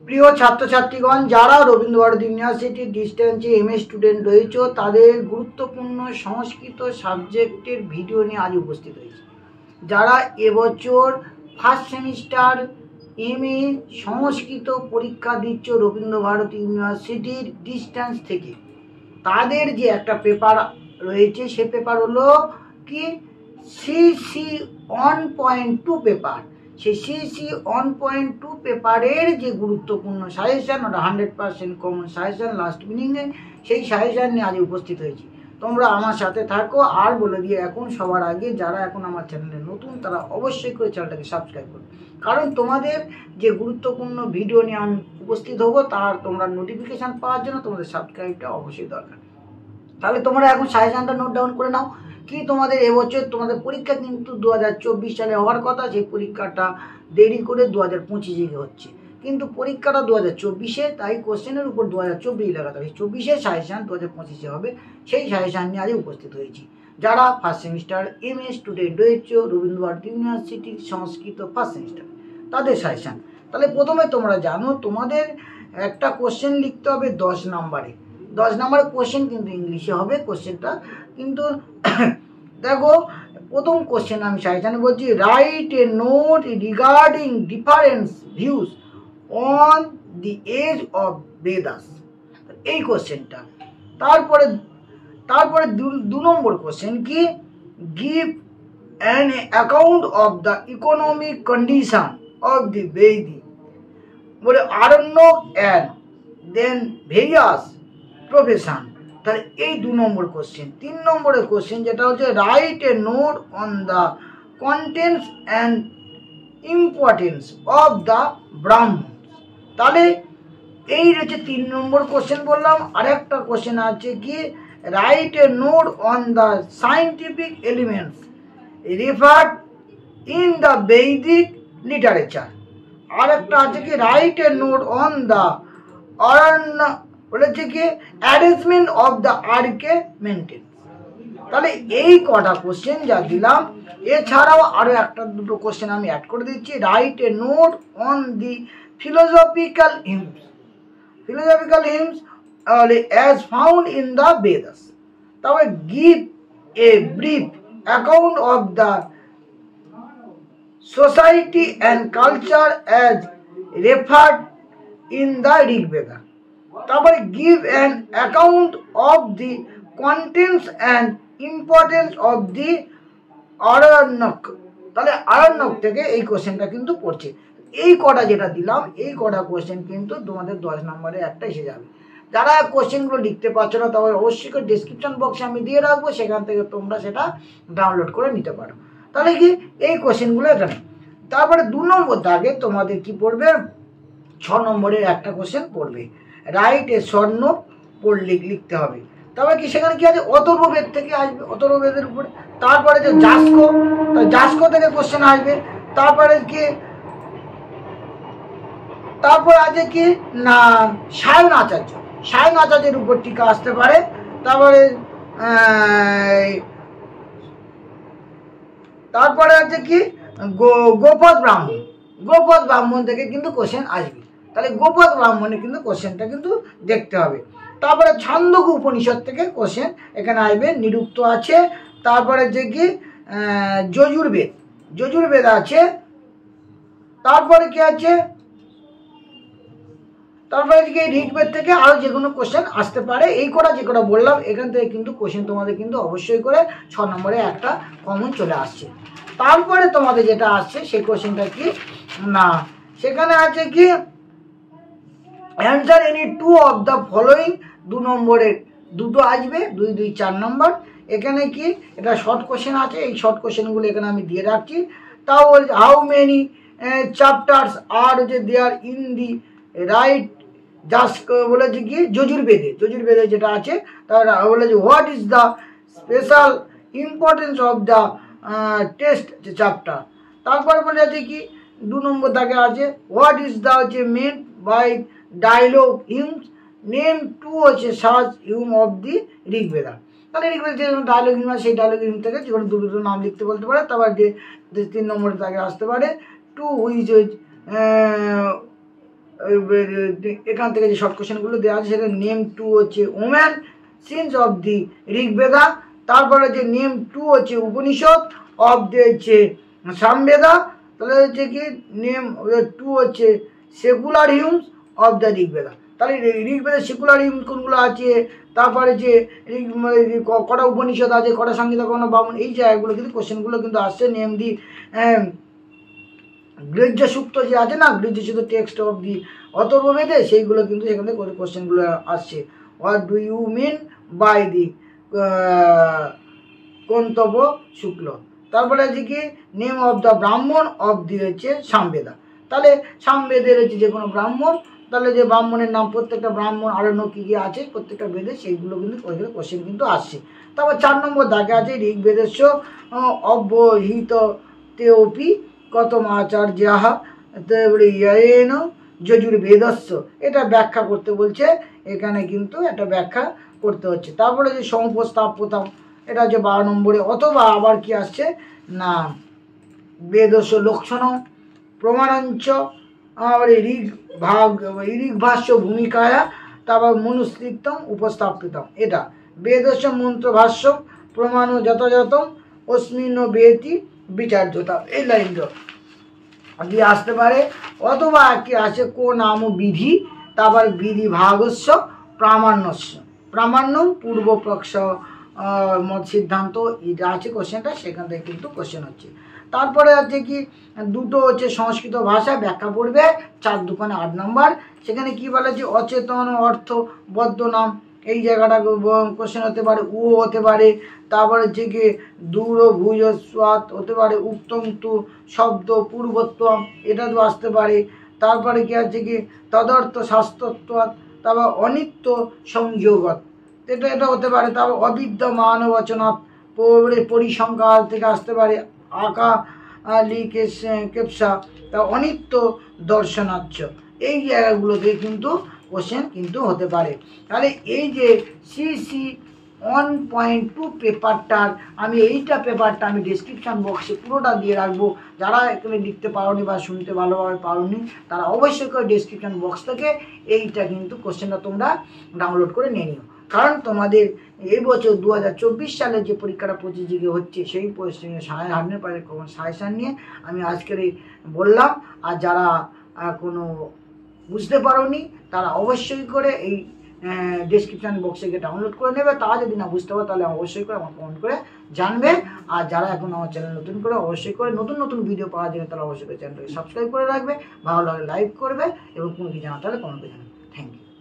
প্রিয় ছাত্রছাত্রীগণ, যারা রবীন্দ্র ভারতী ইউনিভার্সিটির ডিস্টেন্সে এমএ স্টুডেন্ট রয়েছে, তাদের গুরুত্বপূর্ণ সংস্কৃত সাবজেক্টের ভিডিও নিয়ে আজ উপস্থিত হয়েছে। যারা এবছর ফার্স্ট সেমিস্টার এমএ সংস্কৃত পরীক্ষা দিচ্ছ রবীন্দ্র ভারতী ইউনিভার্সিটির ডিস্টেন্স থেকে, তাদের যে একটা পেপার রয়েছে, সে পেপার হলো কি সিসি 1.2 পেপার। সেই সিসি 1.2 পেপারের যে গুরুত্বপূর্ণ সাজেশন, ওটা 100% কমন সাজেশন লাস্ট মিনিংয়ে, সেই সাজেশন নিয়ে আজ উপস্থিত হয়েছি। তোমরা আমার সাথে থাকো। আর বলে দিয়ে এখন সবার আগে, যারা এখন আমার চ্যানেলে নতুন, তারা অবশ্যই করে চ্যানেলটাকে সাবস্ক্রাইব করো, কারণ তোমাদের যে গুরুত্বপূর্ণ ভিডিও নিয়ে আমি উপস্থিত হবো, তার তোমরা নোটিফিকেশান পাওয়ার জন্য তোমাদের সাবস্ক্রাইবটা অবশ্যই দরকার। তাহলে তোমরা এখন সাজেশনটা নোট ডাউন করে নাও। কি তোমাদের এবছর তোমাদের পরীক্ষা কিন্তু 2024 সালে হওয়ার কথা, সেই পরীক্ষাটা দেরি করে 2025 হচ্ছে, কিন্তু পরীক্ষাটা 2024-এ, তাই কোশ্চেনের উপর 2024 লেখা থাকে। 24-এর সাজেশন 2025-এ হবে, সেই সাজেশন নিয়ে আজ উপস্থিত হয়েছি। যারা ফার্স্ট সেমিস্টার এমএ স্টুডেন্ট রয়েছে রবীন্দ্র ভারতী ইউনিভার্সিটির সংস্কৃত ফার্স্ট সেমিস্টার, তাদের সাজেশন। তাহলে প্রথমে তোমরা জানো, তোমাদের একটা কোশ্চেন লিখতে হবে 10 নম্বরে। 10 নম্বরের কোশ্চেন কিন্তু ইংলিশে হবে কোশ্চেনটা, কিন্তু দেখো প্রথম কোশ্চেন আমি সাজেশনে বলছি, write a note regarding difference views on the age of Vedas, এই কোশ্চেনটা। তারপরে 2 নম্বর কোশ্চেন কি, give an account of the economic condition of the Vedic, বলে Aranyaka and then various profession. তাহলে এই 2 নম্বর কোশ্চেন। 3 নম্বরের কোশ্চেন যেটা হচ্ছে, right a note on the contents and importance of the ব্রাহ্মণ। তাহলে এই রয়েছে 3 নম্বর কোশ্চেন বললাম। আরেকটা কোশ্চেন আছে কি, write a note on the scientific elements referred in the Vedic literature. আরেকটা আছে কি, write a note on the Aranya, বলেছে কি অ্যারেঞ্জমেন্ট অফ দ্য আর্কে মেনটেন্স। তাহলে এই কটা কোশ্চেন যা দিলাম, এছাড়াও আরও 1-2 কোশ্চেন আমি অ্যাড করে দিচ্ছি। Write a note on the philosophical hymns, as found in the Vedas. তারপরে give a brief account of the society and culture as referred in the Rigveda. তারপরে give an account of the contents and importance of the Aranyaka. তাহলে আরণ্যক থেকে এই কোশ্চেনটা কিন্তু পড়ছে। এই কটা যেটা দিলাম, এই কটা কোশ্চেন কিন্তু তোমাদের 10 নম্বরে একটা এসে যাবে। যারা কোশ্চেনগুলো লিখতে পারছো না, তাহলে অবশ্যই করে ডিসক্রিপশন বক্সে আমি দিয়ে রাখবো, সেখান থেকে তোমরা সেটা ডাউনলোড করে নিতে পারো। তাহলে কি এই কোশ্চেনগুলো এখানে। তারপরে 2 নম্বর দাগে তোমাদের কি পড়বে, 6 নম্বরের একটা কোশ্চেন পড়বে, রাইট এ স্বর্ণ পড়লে লিখতে হবে। তারপরে কি সেখানে কি আছে, অথর্ববেদ থেকে আসবে, অথর্ববেদের উপরে। তারপরে যে যাস্ক থেকে কোশ্চেন আসবে। তারপরে কি, তারপর আছে কি না সায়ন আচার্যের উপর টিকা আসতে পারে। তারপরে আছে কি গোপদ ব্রাহ্মণ থেকে কিন্তু কোশ্চেন আসবে। তাহলে গোপদ ব্রাহ্মণে কিন্তু কোশ্চেনটা কিন্তু দেখতে হবে। তারপরে ছান্দক উপনিষদ থেকে কোশ্চেন এখানে আসবে, নিরুক্ত আছে। তারপরে যে কি যজুর্বেদ আছে। তারপরে কি আছে, তারপরে ঋগ্বেদ থেকে আরো যে কোনো কোশ্চেন আসতে পারে। এই কটা যে কটা বললাম, এখান থেকে কিন্তু কোশ্চেন তোমাদের কিন্তু অবশ্যই করে 6 নম্বরে একটা কমন চলে আসছে। তারপরে তোমাদের যেটা আসছে সেই কোশ্চেনটা কি না, সেখানে আছে কি answer any 2 of the following. 2 নম্বরের 2টো আসবে, 2, 2, 4 নম্বর। এখানে কি এটা শর্ট কোশ্চেন আছে, এই শর্ট কোশ্চেনগুলো এখানে আমি দিয়ে রাখছি। তাও বলছে হাউ মেনি চ্যাপ্টার্স আর যে there in the right just, বলেছে কি যজুর্বেদে যেটা আছে, তার বলেছে what is the special importance of the test chapter. তারপরে বলেছে কি 2 নম্বর দাগে আছে, হোয়াট ইজ দ্য হচ্ছে main by dialogue hymns, name 2 হচ্ছে সাজ হিউম অফ দি ঋগ্বেদা। তাহলে ঋগ্বেদ যে ডায়লগ হিম আছে, সেই ডায়লগ হিম থেকে যে কোনো 2 নাম লিখতে বলতে পারে। তারপর যে 3 নম্বরের দাগে আসতে পারে 2 হুইচ এখান থেকে যে শর্ট কোশ্চেনগুলো দেওয়া আছে সেটা নেম টু হচ্ছে woman since of the Rigveda, তারপরে যে নেম টু হচ্ছে উপনিষদ অফ দি হচ্ছে সামবেদা, তাহলে হচ্ছে কি নেম টু হচ্ছে secular Hume's of the Rigveda. তাহলে ঋগ্বেদের সেকুলার হিউম কোনগুলো আছে, তারপরে যে কটা উপনিষদ আছে, কটা সংহিতা, কোনো বামন, এই জায়গাগুলো কিন্তু কোশ্চেনগুলো কিন্তু আসছে। নেম দি গৃহ্য সূক্ত যে আছে না, গৃহ্য সূক্ত টেক্সট অফ দি অথর্ববেদে, সেইগুলো কিন্তু সেখান থেকে কোশ্চেনগুলো আসছে। What do you mean by the কন্তব্য শুক্ল। তারপরে হচ্ছে কি name of the Brahmana of the হচ্ছে সামবেদা। তাহলে সামবেদের হচ্ছে যে কোনো ব্রাহ্মণ, তাহলে যে ব্রাহ্মণের নাম, প্রত্যেকটা ব্রাহ্মণ আরণ্য কী কী আছে প্রত্যেকটা বেদে, সেইগুলো কিন্তু কোশ্চেন কিন্তু আসছে। তারপর 4 নম্বর দাগে আছে ঋগ্বেদস্য অব্যহিত তেপি কতম আচার্যাহ ইয়েন যজুর্বেদস্য, এটা ব্যাখ্যা করতে বলছে, এখানে কিন্তু একটা ব্যাখ্যা করতে হচ্ছে। তারপরে যে সমুপস্থাপ্যতাম, এটা হচ্ছে 12 নম্বরে। অথবা আবার কি আসছে না বেদস্য লক্ষণ প্রমাণঞ্চ ঋগ্ভাষ্য ভূমিকায়া, তারপর মনুস্মৃতম উপস্থাপিতম, এটা বেদস্য মন্ত্রভাষ্য প্রমাণ যথাযথম অস্মিন বেতি বিচার্যতা, এই লাইনটা দিয়ে আসতে পারে। অথবা কি আছে কো নাম বিধি, তারপর বিধি ভাগস্য প্রামাণ্যস্য, প্রামাণ্যম পূর্বপক্ষ মত সিদ্ধান্ত, এটা আছে কোশ্চেনটা, সেখান থেকে কিন্তু কোশ্চেন হচ্ছে। তারপরে আছে কি দুটো হচ্ছে সংস্কৃত ভাষা ব্যাখ্যা পড়বে 4 দুকোণে 8 নম্বর। সেখানে কি বলা আছে অচেতন অর্থ বদ্ধ নাম, এই জায়গাটা কোশ্চেন হতে পারে, উ হতে পারে। তারপরে হচ্ছে কি দূর ভুজ স্বাদ হতে পারে, উত্তম তু শব্দ পূর্বত্বম, এটা তো আসতে পারে। তারপরে কি আছে কি তদর্থ শাস্ত্রত্ব, তারপর অনিত্য সংযোগত, এটা হতে পারে। তারপর অবিদ্যমান বচনাৎ পরিসংখ্যার থেকে আসতে পারে, আঁকা কেপসা, তা অনিত্য দর্শনাচ্য, এই জায়গাগুলোতে কিন্তু কোশ্চেন কিন্তু হতে পারে। তাহলে এই যে CC 1.2 পেপারটার আমি পেপারটা আমি ডিসক্রিপশান বক্সে পুরোটা দিয়ে রাখবো। যারা এখানে লিখতে পারোনি বা শুনতে ভালোভাবে পারোনি, তারা অবশ্যই করে ডিসক্রিপশান বক্স থেকে এইটা কিন্তু কোশ্চেনটা তোমরা ডাউনলোড করে নিয়ে নিও। কারণ তোমাদের এই বছর 2024 সালে যে পরীক্ষাটা প্রতিযোগী হচ্ছে, সেই সাজেশান নিয়ে আমি আজকের বললাম। আর যারা কোনো বুঝতে পারোনি, তারা অবশ্যই করে এই ডেসক্রিপশন বক্সে গিয়ে ডাউনলোড করে নেবে। তারা যদি না বুঝতে পারো তাহলে অবশ্যই করে আমার কমেন্ট করে জানবে। আর যারা এখন আমার চ্যানেল নতুন করে, অবশ্যই করে নতুন নতুন ভিডিও পাওয়ার জন্য তারা অবশ্যই করে চ্যানেলটাকে সাবস্ক্রাইব করে রাখবে, ভালো লাগে লাইক করবে, এবং কোনো কিছু জানাতে হলে কমেন্ট করে জানাবে। Thank you.